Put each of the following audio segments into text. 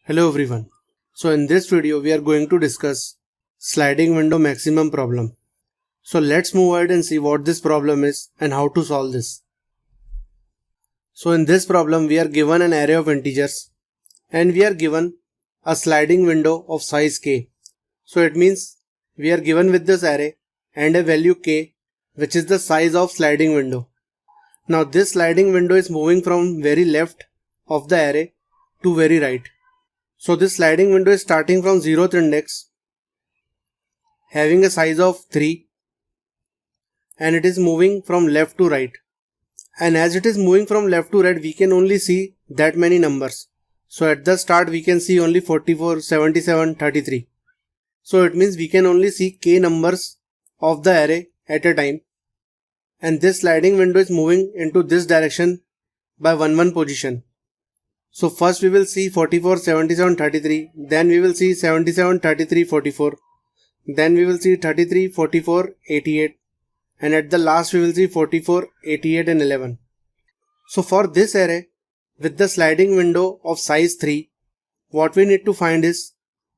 Hello everyone. So in this video we are going to discuss sliding window maximum problem. So let's move ahead and see what this problem is and how to solve this. So in this problem we are given an array of integers and we are given a sliding window of size k. So it means we are given with this array and a value k, which is the size of sliding window. Now this sliding window is moving from very left of the array to very right. So this sliding window is starting from 0th index, having a size of 3, and it is moving from left to right. And as it is moving from left to right, we can only see that many numbers. So at the start we can see only 44, 77, 33. So it means we can only see k numbers of the array at a time. And this sliding window is moving into this direction by 1 position. So first we will see 44, 77, 33, then we will see 77, 33, 44, then we will see 33, 44, 88, and at the last we will see 44, 88 and 11. So for this array with the sliding window of size 3, what we need to find is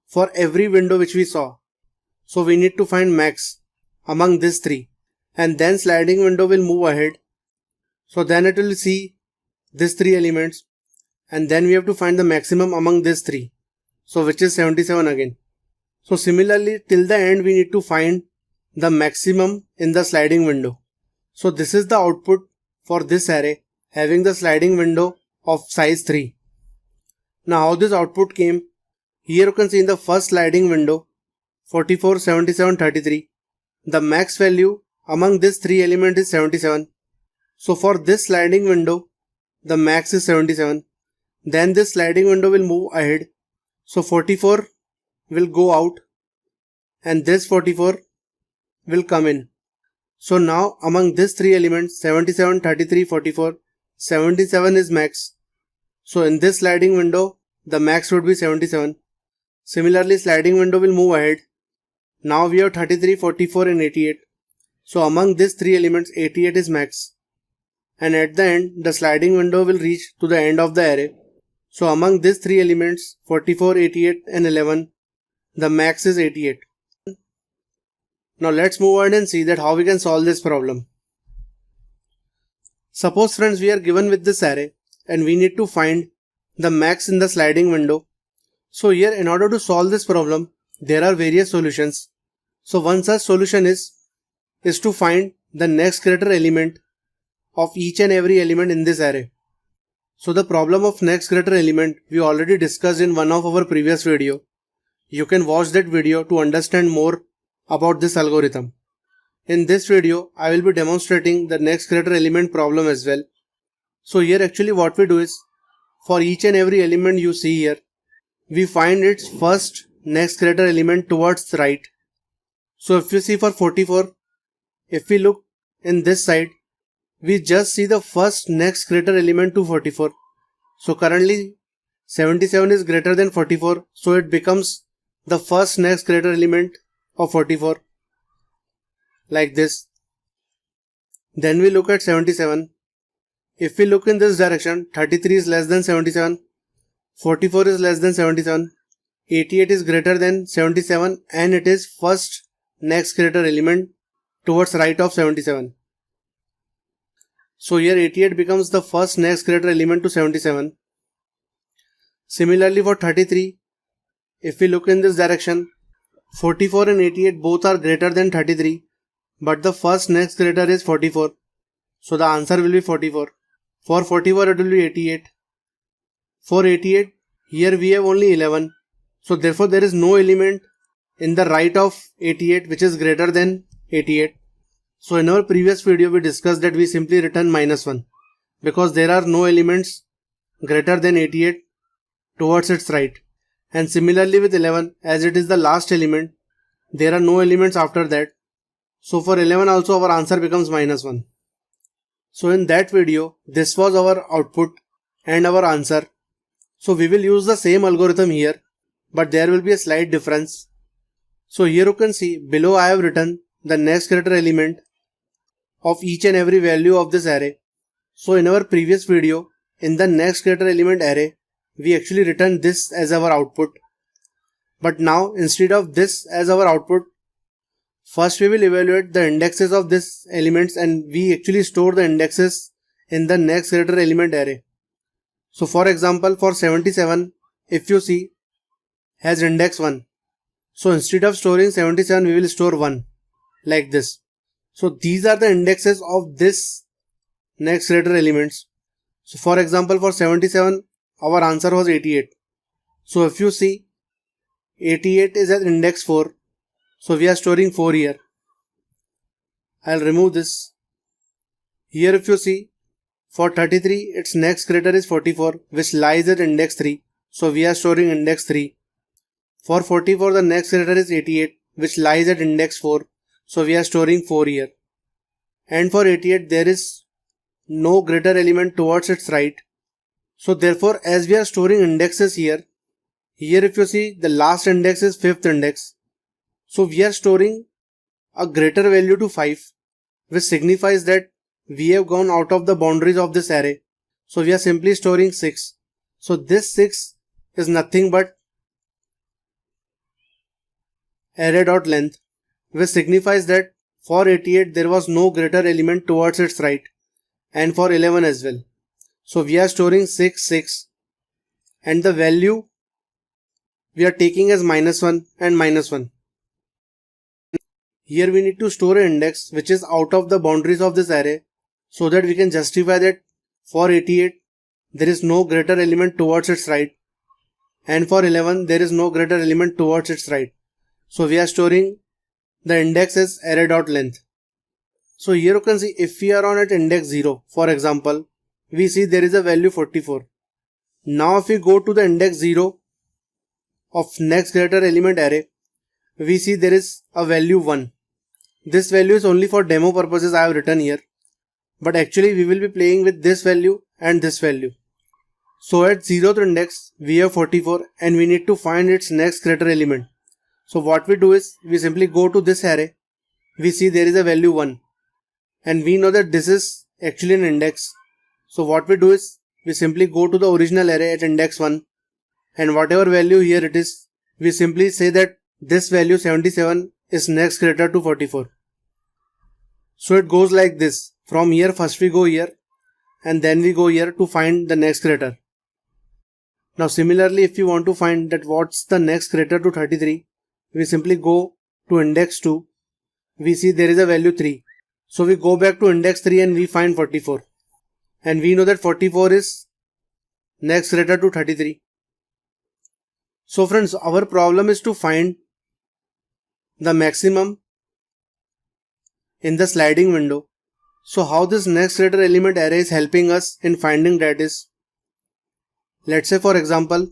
for every window which we saw. So we need to find max among these 3, and then sliding window will move ahead. So then it will see these 3 elements. And then we have to find the maximum among these 3. So which is 77 again. So similarly till the end we need to find the maximum in the sliding window. So this is the output for this array having the sliding window of size 3. Now how this output came? Here you can see in the first sliding window 44, 77, 33. The max value among these 3 elements is 77. So for this sliding window the max is 77. Then this sliding window will move ahead. So 44 will go out and this 44 will come in. So now among these 3 elements 77, 33, 44, 77 is max. So in this sliding window the max would be 77. Similarly sliding window will move ahead. Now we have 33, 44 and 88. So among these 3 elements 88 is max. And at the end the sliding window will reach to the end of the array. So among these 3 elements 44, 88 and 11, the max is 88. Now let's move ahead and see that how we can solve this problem. Suppose friends we are given with this array and we need to find the max in the sliding window. So here in order to solve this problem there are various solutions. So one such solution is to find the next greater element of each and every element in this array. So the problem of next greater element we already discussed in one of our previous video. You can watch that video to understand more about this algorithm. In this video I will be demonstrating the next greater element problem as well. So here actually what we do is for each and every element you see here, we find its first next greater element towards the right. So if you see for 44, if we look in this side, we just see the first next greater element to 44. So currently 77 is greater than 44. So it becomes the first next greater element of 44. Like this. Then we look at 77. If we look in this direction, 33 is less than 77. 44 is less than 77. 88 is greater than 77 and it is first next greater element towards right of 77. So here 88 becomes the first next greater element to 77. Similarly for 33, if we look in this direction, 44 and 88 both are greater than 33, but the first next greater is 44. So the answer will be 44. For 44 it will be 88. For 88, here we have only 11. So therefore there is no element in the right of 88 which is greater than 88. So in our previous video we discussed that we simply written -1 because there are no elements greater than 88 towards its right. And similarly with 11, as it is the last element, there are no elements after that. So for 11 also our answer becomes -1. So in that video this was our output and our answer. So we will use the same algorithm here, but there will be a slight difference. So here you can see below I have written the next greater element of each and every value of this array. So in our previous video, in the next greater element array, we actually return this as our output. But now instead of this as our output, first we will evaluate the indexes of these elements and we actually store the indexes in the next greater element array. So for example, for 77, if you see, has index 1. So instead of storing 77, we will store 1 like this. So these are the indexes of this next greater elements. So for example, for 77, our answer was 88. So if you see, 88 is at index 4. So we are storing 4 here. I'll remove this. Here if you see, for 33, its next greater is 44, which lies at index 3. So we are storing index 3. For 44, the next greater is 88, which lies at index 4. So we are storing 4 here. And for 88, there is no greater element towards its right. So therefore, as we are storing indexes here if you see, the last index is 5th index. So we are storing a greater value to 5, which signifies that we have gone out of the boundaries of this array. So we are simply storing 6. So this 6 is nothing but array.length, which signifies that for 88 there was no greater element towards its right, and for 11 as well. So we are storing 6, 6, and the value we are taking as -1 and -1. Here we need to store an index which is out of the boundaries of this array so that we can justify that for 88 there is no greater element towards its right, and for 11 there is no greater element towards its right. So we are storing the index as array.length. So here you can see, if we are on at index 0, for example, we see there is a value 44. Now if we go to the index 0 of next greater element array, we see there is a value 1. This value is only for demo purposes I have written here, but actually we will be playing with this value and this value. So at 0th index we have 44 and we need to find its next greater element. So what we do is, we simply go to this array, we see there is a value 1 and we know that this is actually an index. So what we do is, we simply go to the original array at index 1 and whatever value here it is, we simply say that this value 77 is next greater to 44. So it goes like this. From here first we go here and then we go here to find the next greater. Now similarly, if you want to find that what's the next greater to 33, we simply go to index 2. We see there is a value 3. So we go back to index 3 and we find 44. And we know that 44 is next greater to 33. So friends, our problem is to find the maximum in the sliding window. So how this next greater element array is helping us in finding that is, let's say for example,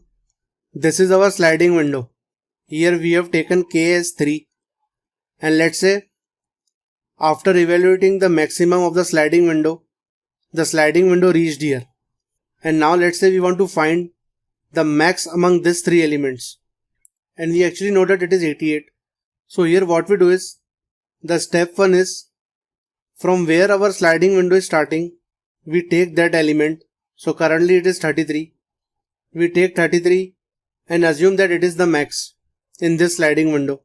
this is our sliding window. Here we have taken k as 3, and let's say after evaluating the maximum of the sliding window reached here. And now let's say we want to find the max among these 3 elements, and we actually know that it is 88. So here what we do is, the step 1 is, from where our sliding window is starting, we take that element. So currently it is 33. We take 33 and assume that it is the max in this sliding window.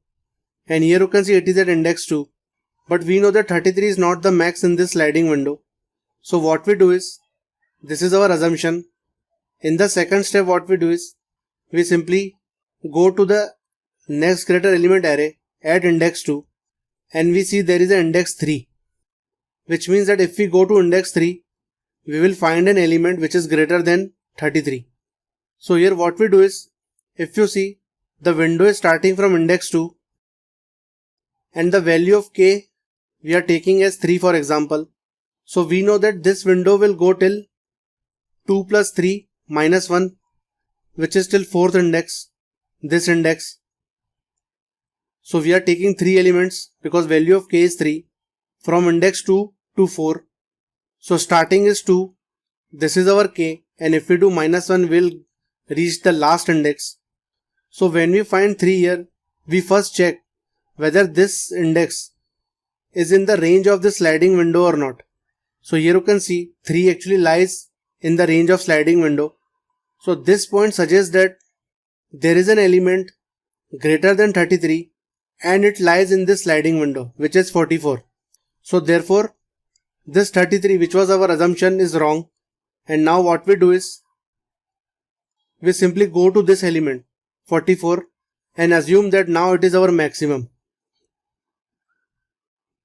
And here you can see it is at index 2. But we know that 33 is not the max in this sliding window. So what we do is, this is our assumption. In the second step what we do is, we simply go to the next greater element array at index 2 and we see there is an index 3. Which means that if we go to index 3, we will find an element which is greater than 33. So here what we do is, if you see, the window is starting from index 2 and the value of k we are taking as 3 for example. So we know that this window will go till 2 plus 3 minus 1, which is till 4th index, this index. So we are taking 3 elements because value of k is 3 from index 2 to 4. So starting is 2, this is our k, and if we do minus 1 we'll reach the last index. So when we find 3 here, we first check whether this index is in the range of the sliding window or not. So here you can see 3 actually lies in the range of sliding window. So this point suggests that there is an element greater than 33 and it lies in this sliding window, which is 44. So therefore this 33, which was our assumption, is wrong. And now what we do is we simply go to this element 44 and assume that now it is our maximum.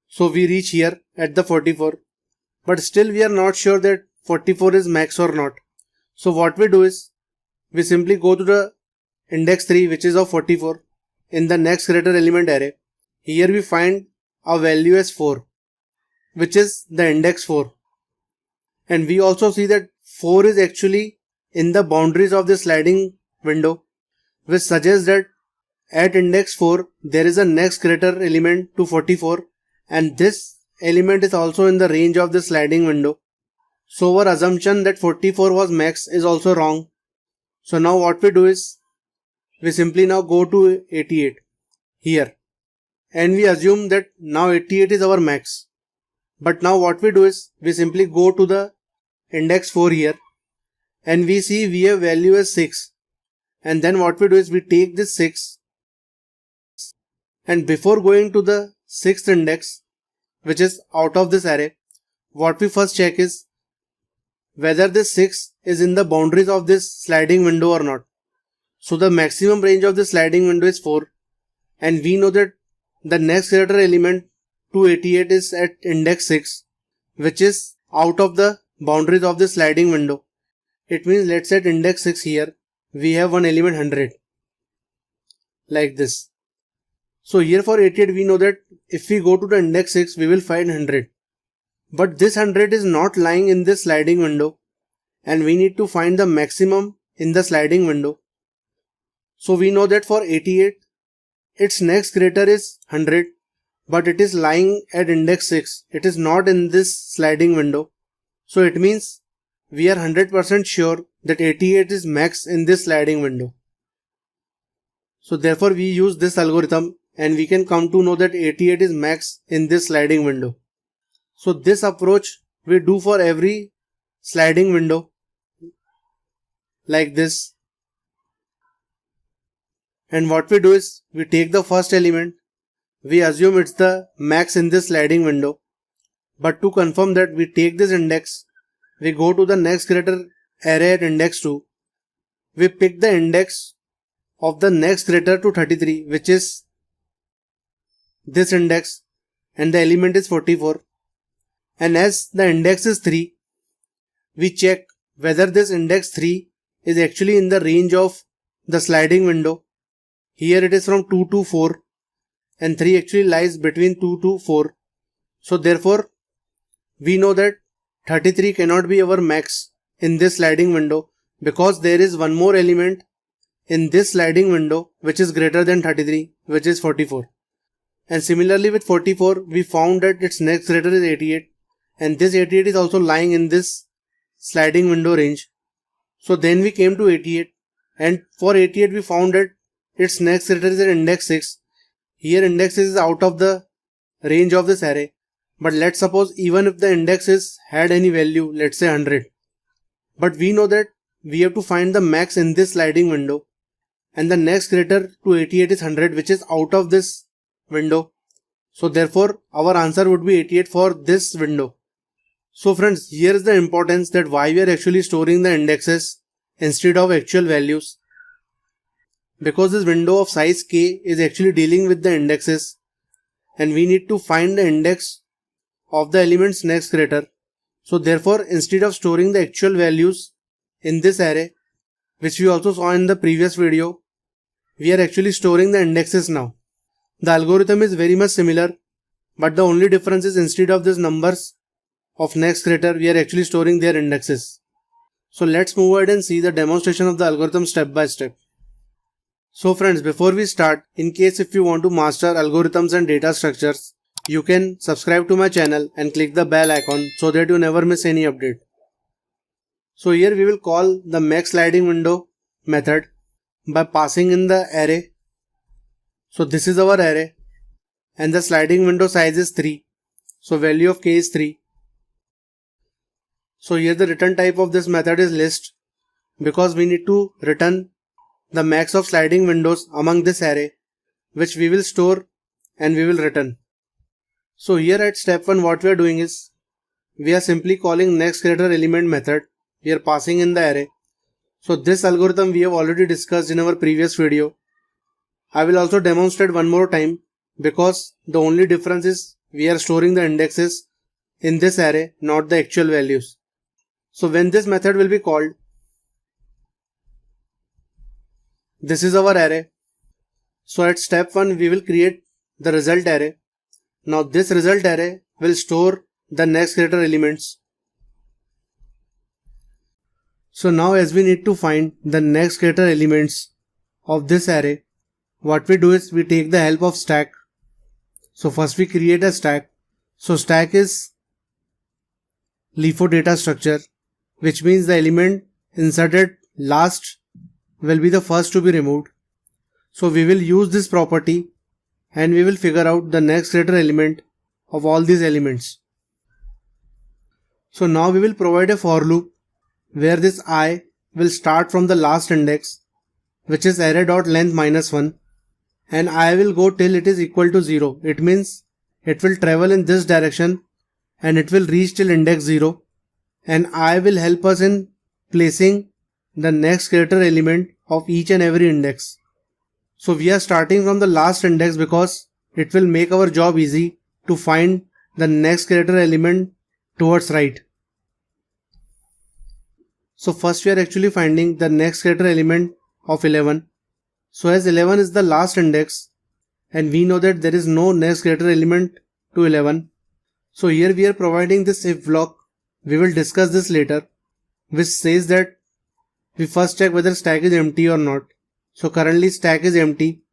So we reach here at the 44, but still we are not sure that 44 is max or not. So what we do is we simply go to the index 3, which is of 44, in the next greater element array. Here we find a value as 4, which is the index 4. And we also see that 4 is actually in the boundaries of the sliding window, which suggests that at index 4 there is a next greater element to 44, and this element is also in the range of the sliding window. So our assumption that 44 was max is also wrong. So now what we do is we simply now go to 88 here and we assume that now 88 is our max. But now what we do is we simply go to the index 4 here and we see we have value as 6, and then what we do is we take this 6, and before going to the 6th index, which is out of this array, what we first check is whether this 6 is in the boundaries of this sliding window or not. So the maximum range of the sliding window is 4, and we know that the next greater element to 88 is at index 6, which is out of the boundaries of the sliding window. It means let's set index 6 here, we have one element 100, like this. So here for 88 we know that if we go to the index 6 we will find 100. But this 100 is not lying in this sliding window, and we need to find the maximum in the sliding window. So we know that for 88 its next greater is 100, but it is lying at index 6. It is not in this sliding window. So it means we are 100% sure that 88 is max in this sliding window. So therefore we use this algorithm and we can come to know that 88 is max in this sliding window. So this approach we do for every sliding window, like this. And what we do is we take the first element, we assume it's the max in this sliding window. But to confirm that, we take this index, we go to the next greater array at index 2, we pick the index of the next greater to 33, which is this index, and the element is 44. And as the index is 3, we check whether this index 3 is actually in the range of the sliding window. Here it is from 2 to 4, and 3 actually lies between 2 to 4. So therefore we know that 33 cannot be our max in this sliding window, because there is one more element in this sliding window which is greater than 33, which is 44. And similarly with 44, we found that its next greater is 88, and this 88 is also lying in this sliding window range. So then we came to 88, and for 88 we found that its next greater is at index 6. Here index 6 is out of the range of this array. But let's suppose even if the indexes had any value, let's say 100. But we know that we have to find the max in this sliding window, and the next greater to 88 is 100, which is out of this window. So therefore our answer would be 88 for this window. So friends, here is the importance that why we are actually storing the indexes instead of actual values. Because this window of size k is actually dealing with the indexes, and we need to find the index of the element's next greater. So therefore instead of storing the actual values in this array, which we also saw in the previous video, we are actually storing the indexes now. The algorithm is very much similar, but the only difference is instead of these numbers of next greater, we are actually storing their indexes. So let's move ahead and see the demonstration of the algorithm step by step. So friends, before we start, in case if you want to master algorithms and data structures, you can subscribe to my channel and click the bell icon so that you never miss any update. So here we will call the max sliding window method by passing in the array. So this is our array, and the sliding window size is 3. So value of k is 3. So here the return type of this method is list. because we need to return the max of sliding windows among this array, which we will store and we will return. So here at step 1 what we are doing is, we are simply calling next greater element method. We are passing in the array. So this algorithm we have already discussed in our previous video. I will also demonstrate one more time, because the only difference is we are storing the indexes in this array, not the actual values. So when this method will be called, this is our array. So at step 1 we will create the result array. Now this result array will store the next greater elements. So now as we need to find the next greater elements of this array, what we do is we take the help of stack. So first we create a stack. So stack is LIFO data structure, which means the element inserted last will be the first to be removed. So we will use this property and we will figure out the next greater element of all these elements. So now we will provide a for loop where this I will start from the last index, which is array.length -1, and I will go till it is equal to 0. It means it will travel in this direction and it will reach till index 0, and I will help us in placing the next greater element of each and every index. So we are starting from the last index because it will make our job easy to find the next greater element towards right. So first we are actually finding the next greater element of 11. So as 11 is the last index and we know that there is no next greater element to 11. So here we are providing this if block. We will discuss this later, which says that we first check whether stack is empty or not. So currently stack is empty.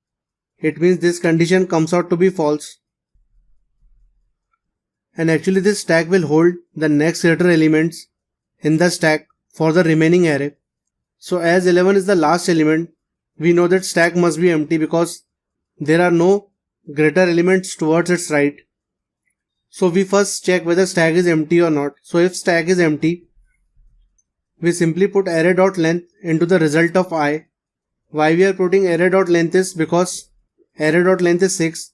It means this condition comes out to be false. And actually this stack will hold the next greater elements in the stack for the remaining array. So as 11 is the last element, we know that stack must be empty because there are no greater elements towards its right. So we first check whether stack is empty or not. So if stack is empty, we simply put array.length into the result of I. Why we are putting array.length is because array.length is 6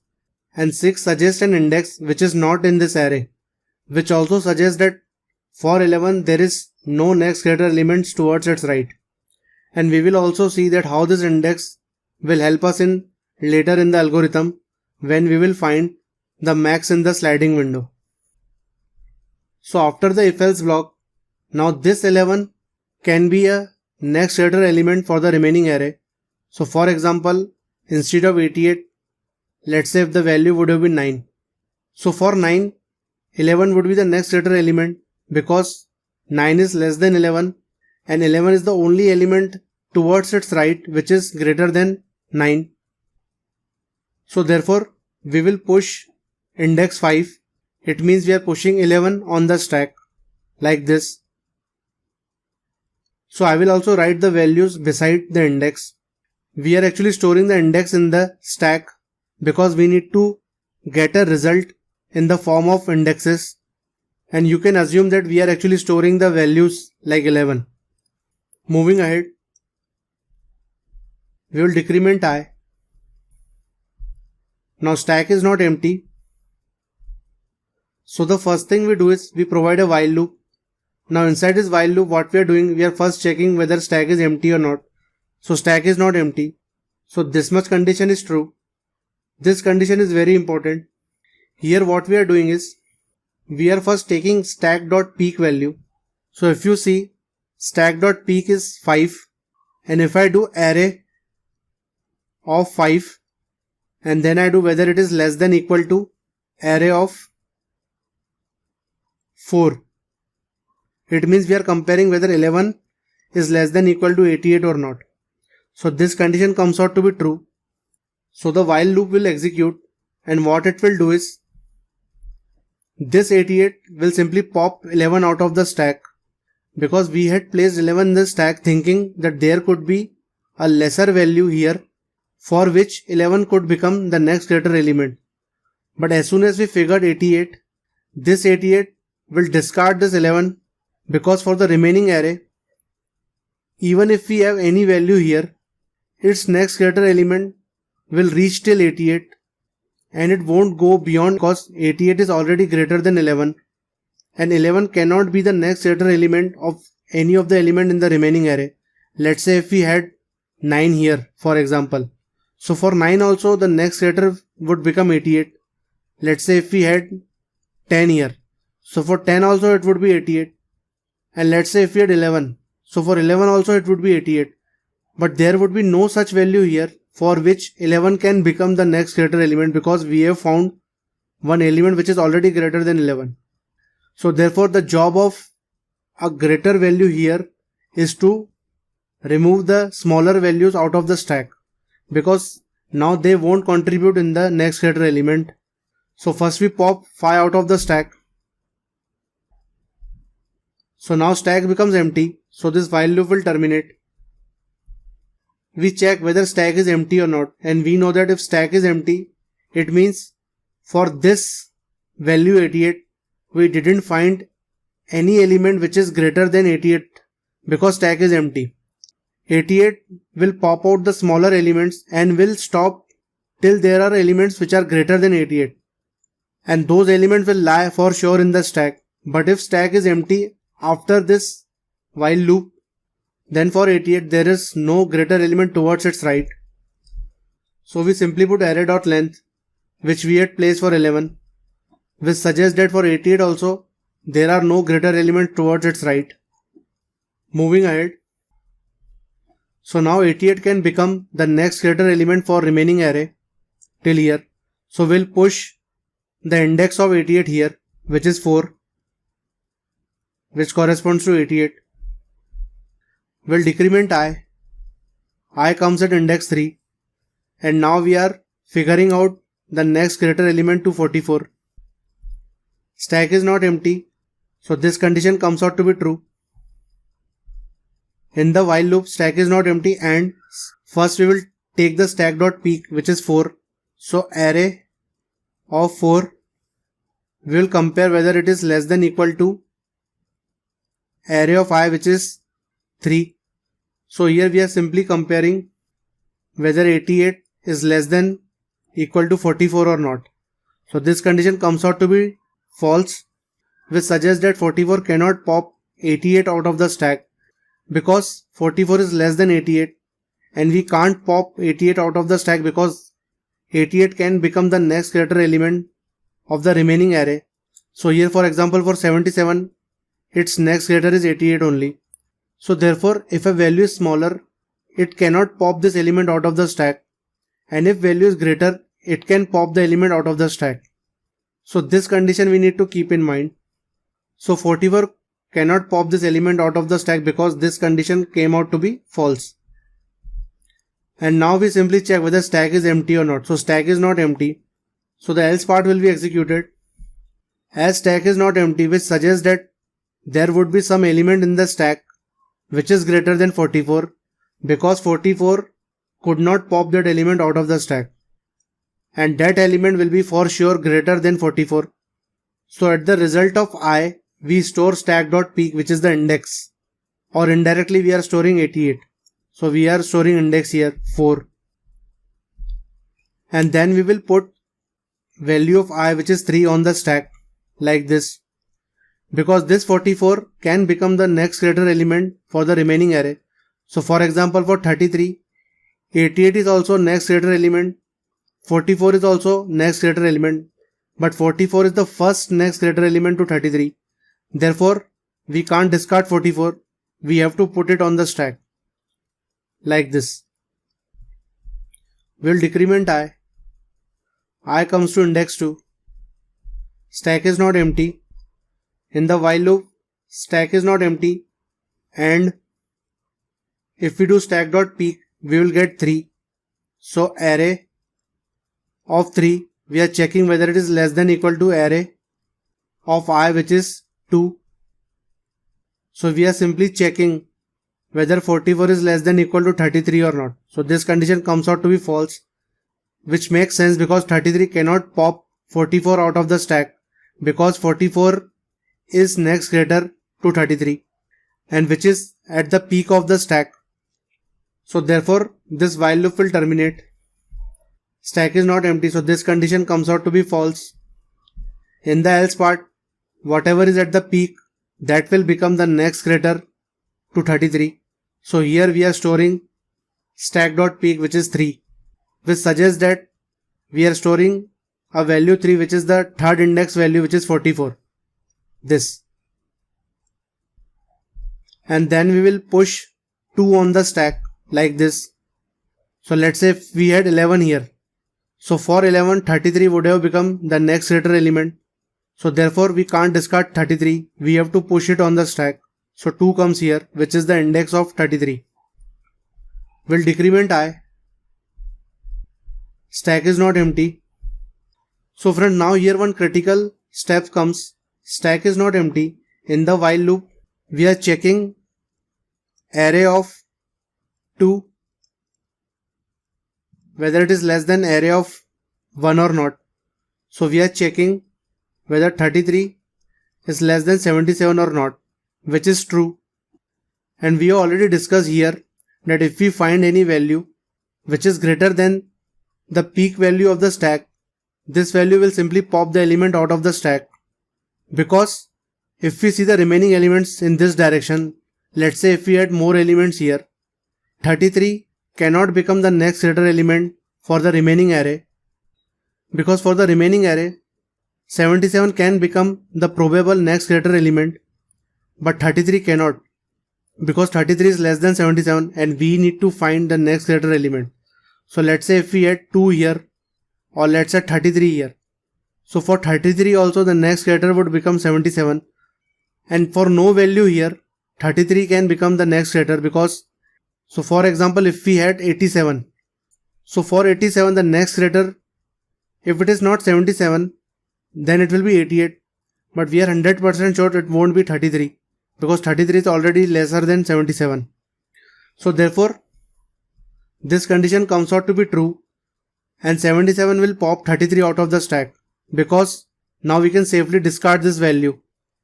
and 6 suggests an index which is not in this array, which also suggests that for 11 there is no next greater elements towards its right. And we will also see that how this index will help us in later in the algorithm when we will find the max in the sliding window. So after the if else block, now this 11 can be a next greater element for the remaining array. So for example, instead of 88, let's say if the value would have been 9. So for 9, 11 would be the next greater element because 9 is less than 11 and 11 is the only element towards its right which is greater than 9. So therefore we will push index 5. It means we are pushing 11 on the stack like this. So I will also write the values beside the index. We are actually storing the index in the stack because we need to get a result in the form of indexes, and you can assume that we are actually storing the values like 11. Moving ahead, we will decrement I. Now stack is not empty. So the first thing we do is we provide a while loop. Now inside this while loop what we are doing, we are first checking whether stack is empty or not. So stack is not empty. So this much condition is true. This condition is very important. Here what we are doing is, we are first taking stack.peak value. So if you see, stack.peak is 5, and if I do array of 5 and then I do whether it is less than equal to array of 4, it means we are comparing whether 11 is less than equal to 88 or not. So this condition comes out to be true. So the while loop will execute, and what it will do is, this 88 will simply pop 11 out of the stack because we had placed 11 in the stack thinking that there could be a lesser value here for which 11 could become the next greater element. But as soon as we figured 88, this 88 will discard this 11 because for the remaining array, even if we have any value here, its next greater element will reach till 88 and it won't go beyond because 88 is already greater than 11 and 11 cannot be the next greater element of any of the element in the remaining array. Let's say if we had 9 here for example. So for 9 also the next greater would become 88. Let's say if we had 10 here. So for 10 also it would be 88. And let's say if we had 11. So for 11 also it would be 88. But there would be no such value here for which 11 can become the next greater element because we have found one element which is already greater than 11. So therefore the job of a greater value here is to remove the smaller values out of the stack because now they won't contribute in the next greater element. So first we pop 5 out of the stack. So now stack becomes empty. So this while loop will terminate. We check whether stack is empty or not, and we know that if stack is empty, it means for this value 88, we didn't find any element which is greater than 88 because stack is empty. 88 will pop out the smaller elements and will stop till there are elements which are greater than 88. And those elements will lie for sure in the stack. But if stack is empty after this while loop, then for 88 there is no greater element towards its right. So we simply put array.length which we had placed for 11, which suggests that for 88 also there are no greater element towards its right. Moving ahead. So now 88 can become the next greater element for remaining array till here. So we'll push the index of 88 here, which is 4, which corresponds to 88. We'll decrement I. I comes at index 3. And now we are figuring out the next greater element to 44. Stack is not empty. So this condition comes out to be true. In the while loop, stack is not empty and first we will take the stack.peak which is 4. So array of 4, we will compare whether it is less than equal to array of I which is 3. So here we are simply comparing whether 88 is less than equal to 44 or not. So this condition comes out to be false, which suggests that 44 cannot pop 88 out of the stack because 44 is less than 88 and we can't pop 88 out of the stack because 88 can become the next greater element of the remaining array. So here for example for 77, its next greater is 88 only. So therefore if a value is smaller, it cannot pop this element out of the stack, and if value is greater, it can pop the element out of the stack. So this condition we need to keep in mind. So 44 cannot pop this element out of the stack because this condition came out to be false. And now we simply check whether stack is empty or not. So stack is not empty. So the else part will be executed. As stack is not empty, which suggests that there would be some element in the stack which is greater than 44 because 44 could not pop that element out of the stack. And that element will be for sure greater than 44. So at the result of I, we store stack.peak which is the index, or indirectly we are storing 88. So we are storing index here 4. And then we will put value of I which is 3 on the stack like this. Because this 44 can become the next greater element for the remaining array. So for example for 33, 88 is also next greater element, 44 is also next greater element, but 44 is the first next greater element to 33. Therefore, we can't discard 44, we have to put it on the stack. Like this. We'll decrement I. I comes to index 2. Stack is not empty. In the while loop, stack is not empty, and if we do stack.peak, we will get 3. So array of 3, we are checking whether it is less than equal to array of I which is 2. So we are simply checking whether 44 is less than equal to 33 or not. So this condition comes out to be false, which makes sense because 33 cannot pop 44 out of the stack because 44 is next greater to 33. and which is at the peak of the stack. So therefore this while loop will terminate. Stack is not empty, so this condition comes out to be false. In the else part, whatever is at the peak, that will become the next greater to 33. So here we are storing stack.peak, which is 3, which suggests that we are storing a value 3, which is the third index value, which is 44. This. And then we will push 2 on the stack like this. So let's say if we had 11 here. So for 11, 33 would have become the next greater element. So therefore we can't discard 33. We have to push it on the stack. So 2 comes here, which is the index of 33. We'll decrement I. Stack is not empty. So friend, now here one critical step comes. Stack is not empty. In the while loop, we are checking array of 2, whether it is less than array of 1 or not. So we are checking whether 33 is less than 77 or not, which is true. And we have already discussed here that if we find any value which is greater than the peak value of the stack, this value will simply pop the element out of the stack. Because if we see the remaining elements in this direction, let's say if we had more elements here, 33 cannot become the next greater element for the remaining array. Because for the remaining array, 77 can become the probable next greater element, but 33 cannot, because 33 is less than 77 and we need to find the next greater element. So let's say if we had 2 here, or let's say 33 here. So for 33 also the next greater would become 77, and for no value here, 33 can become the next greater because, so for example if we had 87, so for 87 the next greater, if it is not 77, then it will be 88, but we are 100% sure it won't be 33 because 33 is already lesser than 77. So therefore this condition comes out to be true and 77 will pop 33 out of the stack, because now we can safely discard this value.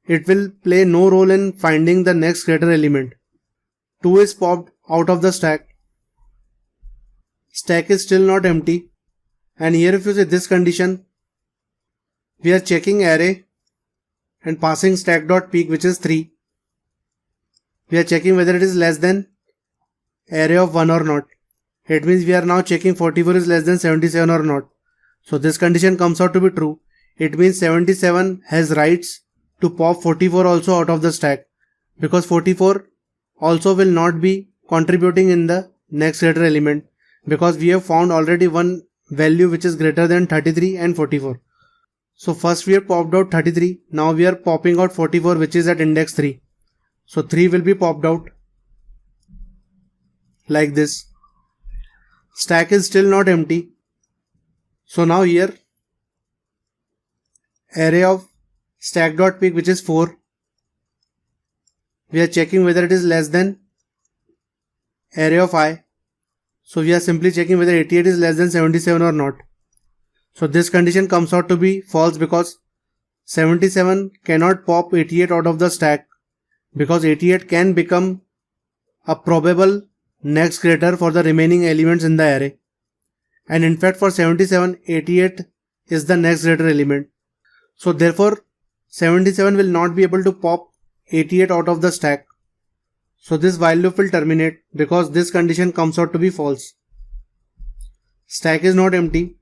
It will play no role in finding the next greater element. 2 is popped out of the stack. Stack is still not empty, and here if you say this condition, we are checking array and passing stack.peak, which is 3. We are checking whether it is less than array of 1 or not. It means we are now checking 44 is less than 77 or not. So this condition comes out to be true. It means 77 has rights to pop 44 also out of the stack, because 44 also will not be contributing in the next greater element, because we have found already one value which is greater than 33 and 44. So first we have popped out 33, now we are popping out 44, which is at index 3. So 3 will be popped out like this. Stack is still not empty. So now here array of stack.peak, which is 4, we are checking whether it is less than array of I. So we are simply checking whether 88 is less than 77 or not. So this condition comes out to be false, because 77 cannot pop 88 out of the stack, because 88 can become a probable next greater for the remaining elements in the array. And in fact for 77, 88 is the next greater element. So therefore 77 will not be able to pop 88 out of the stack. So this while loop will terminate because this condition comes out to be false. Stack is not empty.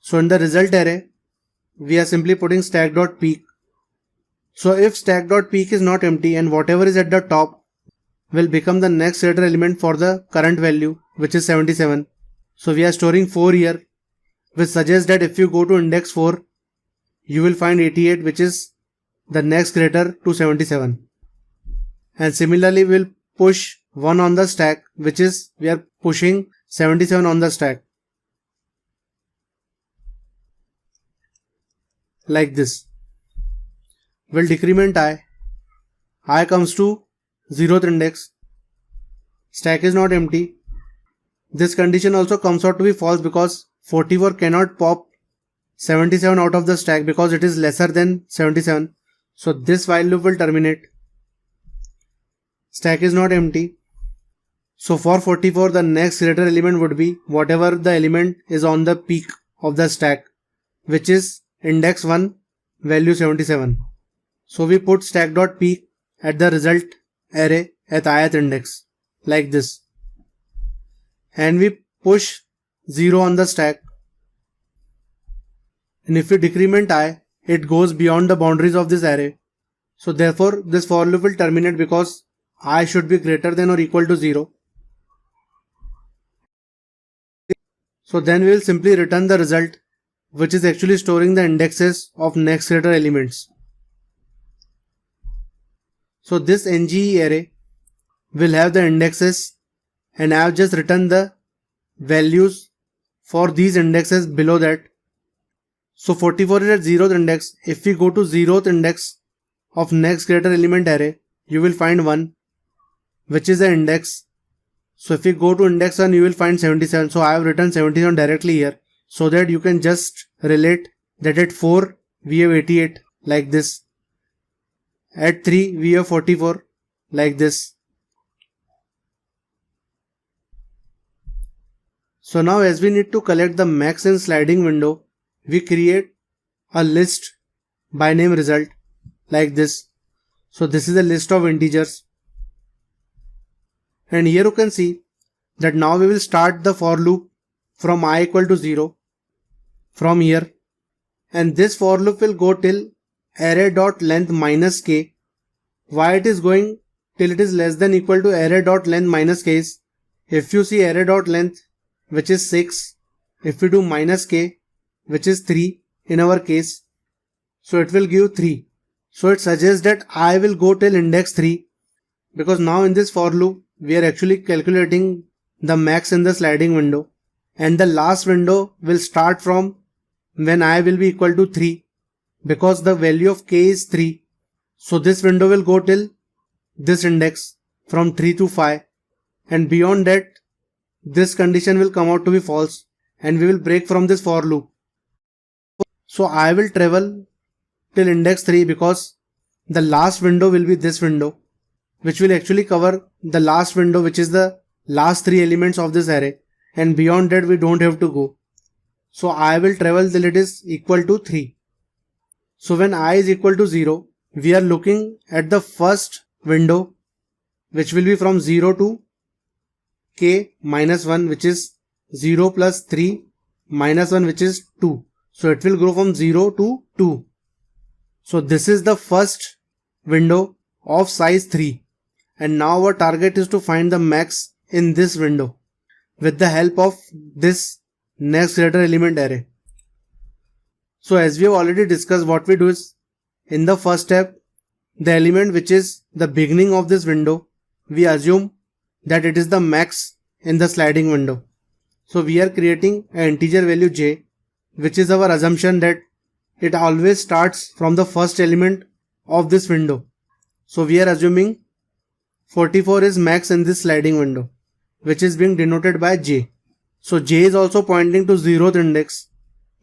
So in the result array, we are simply putting stack.peak. So if stack.peak is not empty and whatever is at the top will become the next greater element for the current value, which is 77. So we are storing 4 here, which suggests that if you go to index 4, you will find 88, which is the next greater to 77. And similarly we will push 1 on the stack, which is we are pushing 77 on the stack. Like this. We'll decrement I. I comes to 0th index. Stack is not empty. This condition also comes out to be false because 44 cannot pop 77 out of the stack because it is lesser than 77. So this while loop will terminate. stack is not empty. So for 44, the next greater element would be whatever the element is on the peak of the stack, which is index 1, value 77. So we put stack.peak at the result array at ith index, like this. And we push 0 on the stack. And if we decrement I, it goes beyond the boundaries of this array. So therefore, this for loop will terminate because I should be greater than or equal to 0. So then we will simply return the result, which is actually storing the indexes of next greater elements. So this NGE array will have the indexes, and I have just written the values for these indexes below that. So 44 is at 0th index. If we go to 0th index of next greater element array, you will find 1, which is the index. So if we go to index 1, you will find 77. So I have written 77 directly here, so that you can just relate that at 4 we have 88, like this. At 3 we have 44, like this. So now as we need to collect the max in sliding window, we create a list by name result, like this. So this is a list of integers. And here you can see that now we will start the for loop from I equal to 0 from here. And this for loop will go till array.length minus k. Why it is going till it is less than equal to array.length minus k is, if you see array.length, which is 6, if we do minus k, which is 3 in our case, so it will give 3. So it suggests that I will go till index 3, because now in this for loop we are actually calculating the max in the sliding window, and the last window will start from when I will be equal to 3, because the value of k is 3. So this window will go till this index from 3 to 5, and beyond that this condition will come out to be false, and we will break from this for loop. So I will travel till index 3 because the last window will be this window, which will actually cover the last window, which is the last 3 elements of this array, and beyond that we don't have to go. So I will travel till it is equal to 3. So when I is equal to 0, we are looking at the first window, which will be from 0 to k minus 1, which is 0 plus 3 minus 1, which is 2. So it will go from 0 to 2. So this is the first window of size 3. And now our target is to find the max in this window with the help of this next greater element array. So as we have already discussed, what we do is, in the first step, the element which is the beginning of this window, we assume that it is the max in the sliding window. So we are creating an integer value j, which is our assumption that it always starts from the first element of this window. So we are assuming 44 is max in this sliding window, which is being denoted by j. So j is also pointing to 0th index,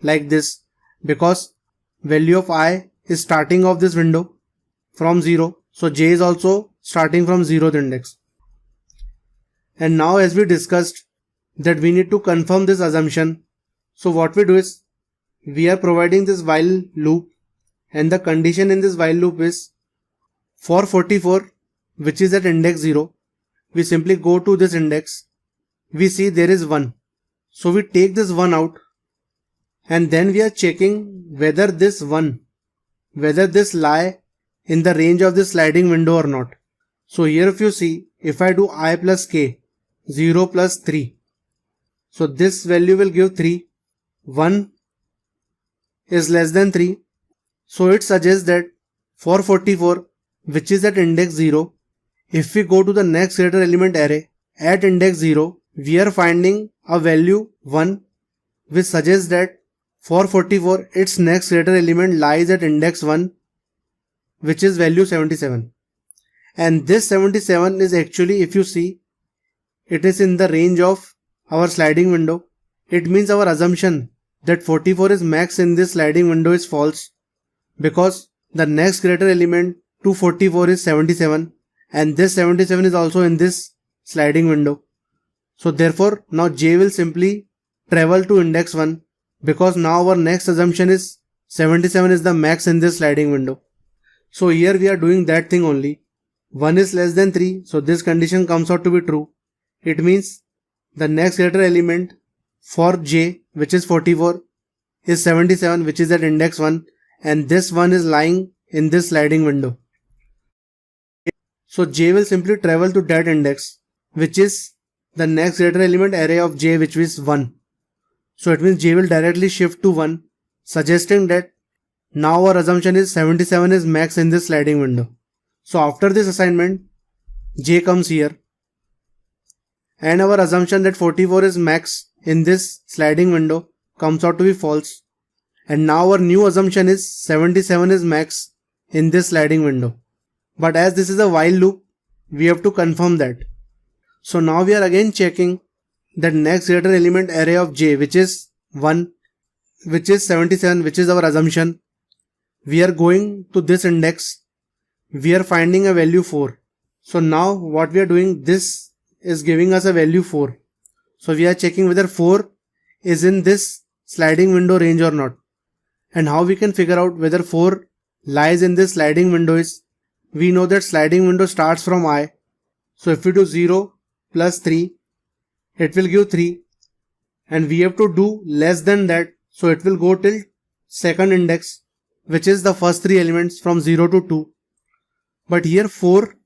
like this, because value of I is starting of this window from 0. So j is also starting from 0th index. And now as we discussed that we need to confirm this assumption, so what we do is, we are providing this while loop, and the condition in this while loop is for 44, which is at index 0, we simply go to this index, we see there is 1. So we take this 1 out, and then we are checking whether this 1, whether this lie in the range of this sliding window or not. So here if you see, if I do I plus k, 0 plus 3, so this value will give 3, 1 is less than 3. So it suggests that for 44, which is at index 0, if we go to the next greater element array at index 0, we are finding a value 1, which suggests that for 44, its next greater element lies at index 1, which is value 77. And this 77 is actually, if you see, it is in the range of our sliding window. It means our assumption that 44 is max in this sliding window is false, because the next greater element to 44 is 77, and this 77 is also in this sliding window. So therefore now j will simply travel to index 1, because now our next assumption is 77 is the max in this sliding window. So here we are doing that thing only. 1 is less than 3, so this condition comes out to be true. It means the next greater element for j, which is 44, is 77, which is at index 1, and this one is lying in this sliding window. So j will simply travel to that index, which is the next greater element array of j, which is 1. So it means j will directly shift to 1, suggesting that now our assumption is 77 is max in this sliding window. So after this assignment, j comes here, and our assumption that 44 is max in this sliding window comes out to be false. And now our new assumption is 77 is max in this sliding window. But as this is a while loop, we have to confirm that. So now we are again checking that next greater element array of j, which is 1, which is 77, which is our assumption. We are going to this index. We are finding a value 4. So now what we are doing, this is giving us a value 4. So we are checking whether 4 is in this sliding window range or not. And how we can figure out whether 4 lies in this sliding window is, we know that sliding window starts from I. So if we do 0 plus 3, it will give 3. And we have to do less than that. So it will go till second index, which is the first 3 elements from 0 to 2. But here 4,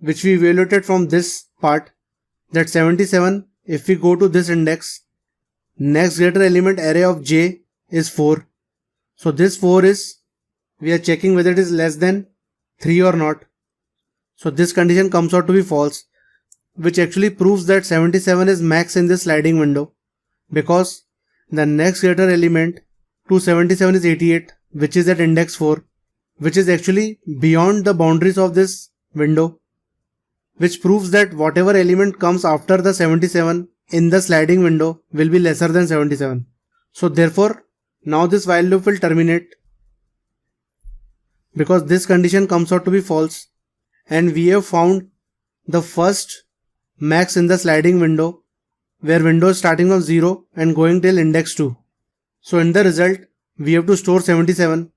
which we evaluated from this part, that 77, if we go to this index, next greater element array of j is 4. So this 4 is, we are checking whether it is less than 3 or not. So this condition comes out to be false, which actually proves that 77 is max in this sliding window, because the next greater element to 77 is 88, which is at index 4, which is actually beyond the boundaries of this window, which proves that whatever element comes after the 77 in the sliding window will be lesser than 77. So therefore, now this while loop will terminate, because this condition comes out to be false, and we have found the first max in the sliding window, where window is starting from 0 and going till index 2. So in the result, we have to store 77,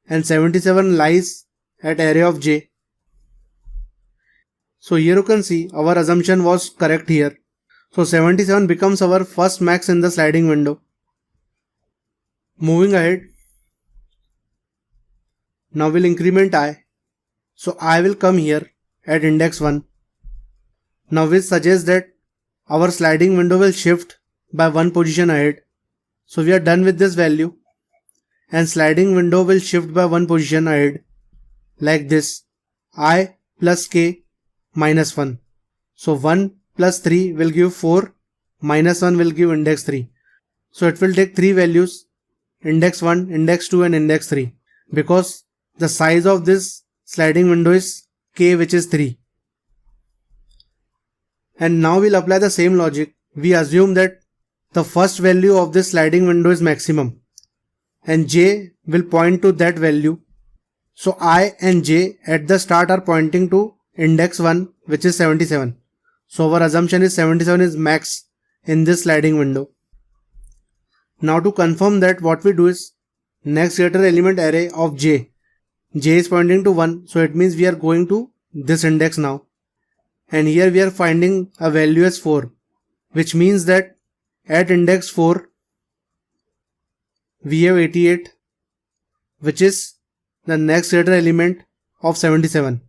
and 77 lies at array of j. So here you can see our assumption was correct here. So 77 becomes our first max in the sliding window. Moving ahead, now we'll increment I. So I will come here at index 1. Now which suggests that our sliding window will shift by 1 position ahead. So we are done with this value, and sliding window will shift by 1 position ahead, like this, I plus k minus 1. So 1 plus 3 will give 4, minus 1 will give index 3. So it will take 3 values, index 1, index 2 and index 3, because the size of this sliding window is k, which is 3. And now we'll apply the same logic. We assume that the first value of this sliding window is maximum, and j will point to that value. So I and j at the start are pointing to index 1, which is 77. So our assumption is 77 is max in this sliding window. Now to confirm that, what we do is, next greater element array of j. J is pointing to 1, so it means we are going to this index now. And here we are finding a value as 4, which means that at index 4, we have 88, which is the next greater element of 77.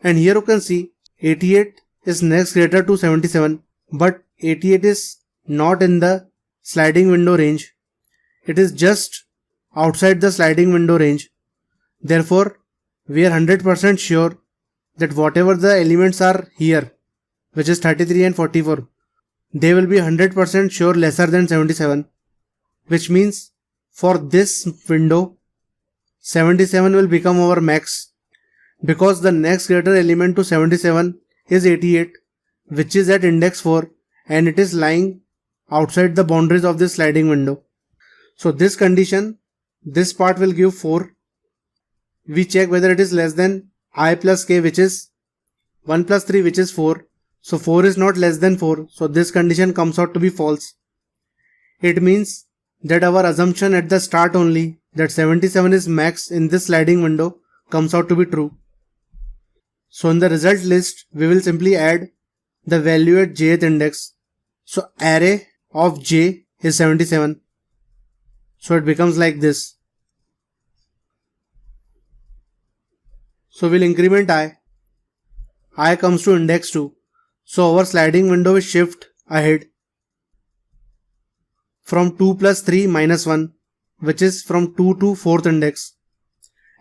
And here you can see 88 is next greater to 77, but 88 is not in the sliding window range. It is just outside the sliding window range. Therefore, we are 100% sure that whatever the elements are here, which is 33 and 44, they will be 100% sure lesser than 77, which means for this window, 77 will become our max, because the next greater element to 77 is 88, which is at index 4, and it is lying outside the boundaries of this sliding window. So this condition, this part will give 4. We check whether it is less than I plus k, which is 1 plus 3 which is 4. So 4 is not less than 4. So this condition comes out to be false. It means that our assumption at the start only that 77 is max in this sliding window comes out to be true. So in the result list, we will simply add the value at jth index. So array of j is 77. So it becomes like this. So we'll increment I. I comes to index 2. So our sliding window will shift ahead from 2 plus 3 minus 1, which is from 2 to 4th index.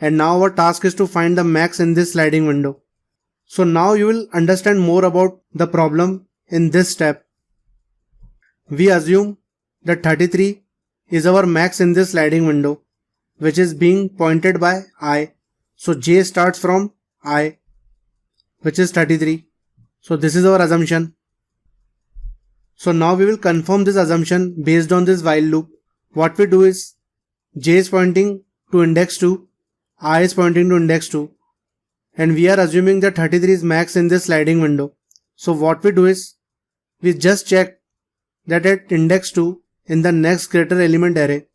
And now our task is to find the max in this sliding window. So now you will understand more about the problem in this step. We assume that 33 is our max in this sliding window, which is being pointed by I. So j starts from I, which is 33. So this is our assumption. So now we will confirm this assumption based on this while loop. What we do is j is pointing to index 2, I is pointing to index 2, and we are assuming that 33 is max in this sliding window. So what we do is we just check that at index 2 in the next greater element array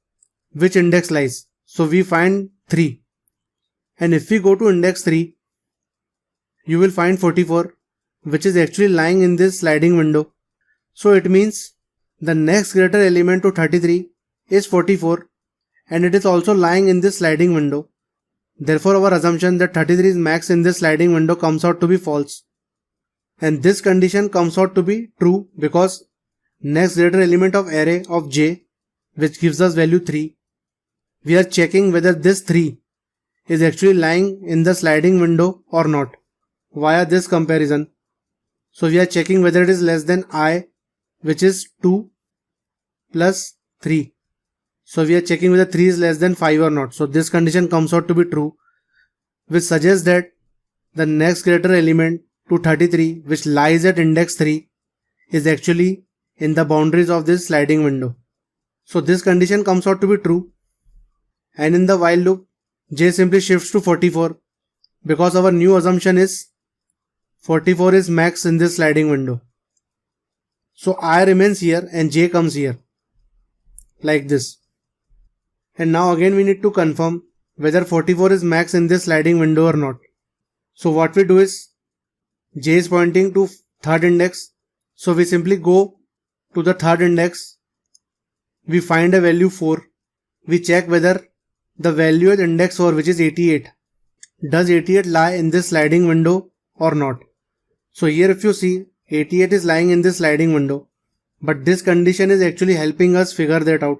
which index lies. So we find 3, and if we go to index 3, you will find 44, which is actually lying in this sliding window. So it means the next greater element to 33 is 44, and it is also lying in this sliding window. Therefore our assumption that 33 is max in this sliding window comes out to be false. And this condition comes out to be true because next greater element of array of j, which gives us value 3, we are checking whether this 3 is actually lying in the sliding window or not via this comparison. So we are checking whether it is less than I, which is 2 plus 3. So we are checking whether 3 is less than 5 or not. So this condition comes out to be true, which suggests that the next greater element to 33, which lies at index 3, is actually in the boundaries of this sliding window. So this condition comes out to be true. And in the while loop, j simply shifts to 44 because our new assumption is 44 is max in this sliding window. So I remains here and j comes here like this. And now again we need to confirm whether 44 is max in this sliding window or not. So what we do is j is pointing to third index. So we simply go to the third index. We find a value 4. We check whether the value at index 4, which is 88, does 88 lie in this sliding window or not. So here if you see, 88 is lying in this sliding window, but this condition is actually helping us figure that out.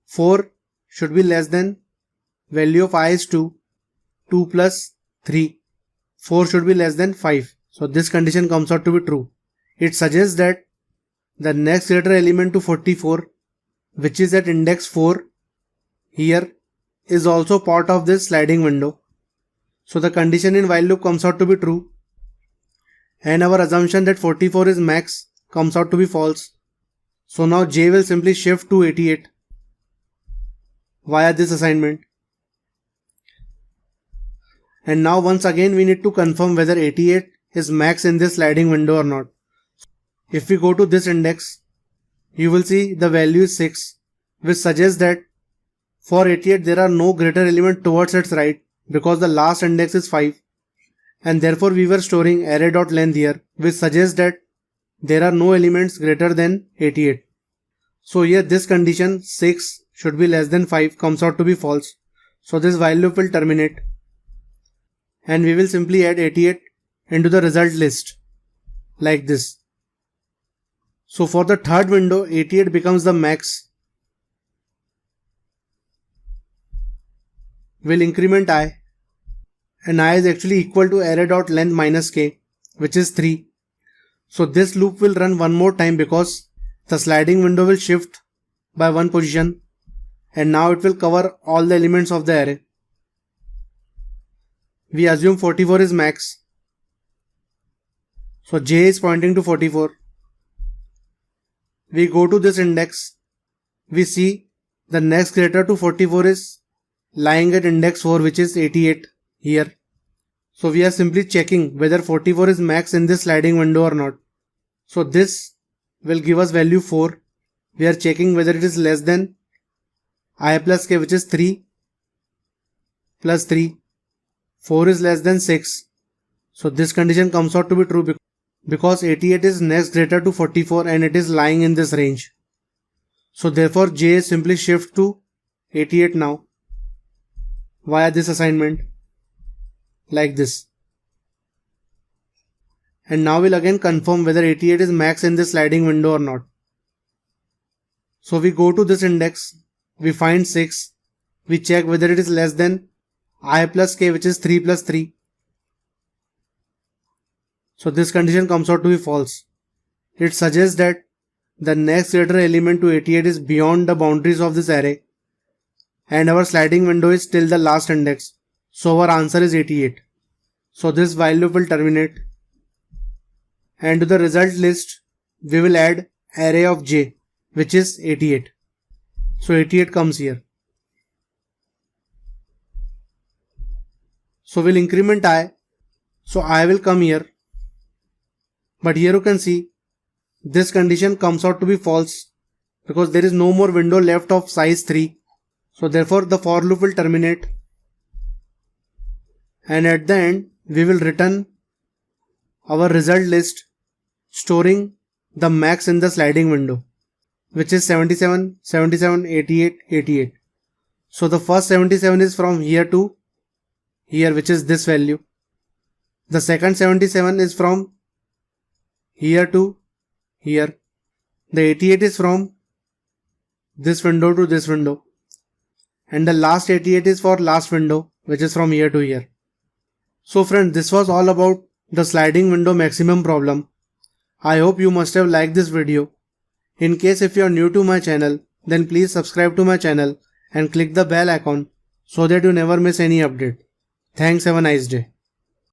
4 should be less than value of I is 2, 2 plus 3, 4 should be less than 5. So this condition comes out to be true. It suggests that the next greater element to 44, which is at index 4 here, is also part of this sliding window. So the condition in while loop comes out to be true, and our assumption that 44 is max comes out to be false. So now j will simply shift to 88 via this assignment. And now once again we need to confirm whether 88 is max in this sliding window or not. If we go to this index, you will see the value is 6, which suggests that for 88 there are no greater element towards its right because the last index is 5, and therefore we were storing array.length here, which suggests that there are no elements greater than 88. So here this condition 6 should be less than 5 comes out to be false. So this while loop will terminate and we will simply add 88 into the result list like this. So for the third window, 88 becomes the max. We'll increment I, and I is actually equal to array.length minus k, which is 3. So this loop will run one more time because the sliding window will shift by one position, and now it will cover all the elements of the array. We assume 44 is max. So j is pointing to 44. We go to this index. We see the next greater to 44 is lying at index 4, which is 88 here. So we are simply checking whether 44 is max in this sliding window or not. So this will give us value 4. We are checking whether it is less than I plus k, which is 3 plus 3. 4 is less than 6. So this condition comes out to be true because 88 is next greater to 44 and it is lying in this range. So therefore J is simply shift to 88 now via this assignment like this. And now we'll again confirm whether 88 is max in this sliding window or not. So we go to this index, we find 6, we check whether it is less than I plus k, which is 3 plus 3. So this condition comes out to be false. It suggests that the next greater element to 88 is beyond the boundaries of this array and our sliding window is still the last index. So our answer is 88. So this while loop will terminate and to the result list we will add array of j, which is 88. So 88 comes here. So we'll increment I. So I will come here. But here you can see this condition comes out to be false because there is no more window left of size 3. So therefore the for loop will terminate and at the end we will return our result list storing the max in the sliding window, which is 77, 77, 88, 88. So the first 77 is from here to here, which is this value. The second 77 is from here to here. The 88 is from this window to this window. And the last 88 is for last window, which is from here to here. So friends, this was all about the sliding window maximum problem. I hope you must have liked this video. In case if you are new to my channel, then please subscribe to my channel and click the bell icon so that you never miss any update. Thanks, have a nice day.